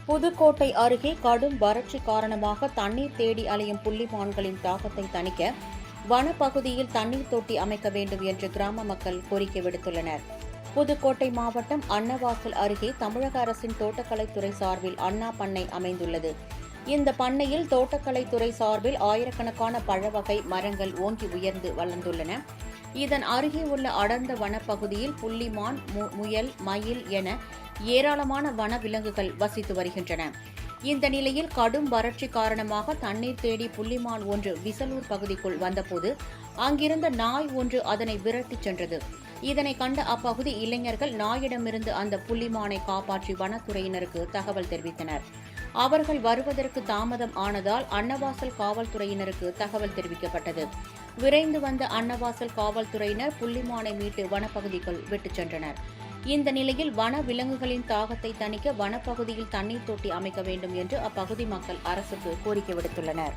புதுக்கோட்டை அருகே கடும் வறட்சி காரணமாக தண்ணீர் தேடி அலையும் புள்ளிமான்களின் தாகத்தை தணிக்க வனப்பகுதியில் தண்ணீர் தொட்டி அமைக்க வேண்டும் என்று கிராம மக்கள் கோரிக்கை விடுத்துள்ளனர். புதுக்கோட்டை மாவட்டம் அன்னவாசல் அருகே தமிழக அரசின் தோட்டக்கலைத்துறை சார்பில் அண்ணா பண்ணை அமைந்துள்ளது. இந்த பண்ணையில் தோட்டக்கலைத்துறை சார்பில் ஆயிரக்கணக்கான பழவகை மரங்கள் ஓங்கி உயர்ந்து வளர்ந்துள்ளன. இதன் அருகே உள்ள அடர்ந்த வனப்பகுதியில் புள்ளிமான், முயல், மயில் என ஏராளமான வன விலங்குகள் வசித்து வருகின்றன. இந்த நிலையில் கடும் வறட்சி காரணமாக தண்ணீர் தேடி புள்ளிமான் ஒன்று விசலூர் பகுதிக்குள் வந்தபோது அங்கிருந்த நாய் ஒன்று அதனை விரட்டிச் சென்றது. இதனை கண்ட அப்பகுதி இளைஞர்கள் நாயிடமிருந்து அந்த புள்ளிமானை காப்பாற்றி வனத்துறையினருக்கு தகவல் தெரிவித்தனர். அவர்கள் வருவதற்கு தாமதம் ஆனதால் அன்னவாசல் காவல்துறையினருக்கு தகவல் தெரிவிக்கப்பட்டது. விரைந்து வந்த அன்னவாசல் காவல்துறையினர் புள்ளிமானை மீட்டு வனப்பகுதிக்குள் விட்டுச் சென்றனர். இந்த நிலையில் வன விலங்குகளின் தாகத்தை தணிக்க வனப்பகுதியில் தண்ணீர் தொட்டி அமைக்க வேண்டும் என்று அப்பகுதி மக்கள் அரசுக்கு கோரிக்கை விடுத்துள்ளனர்.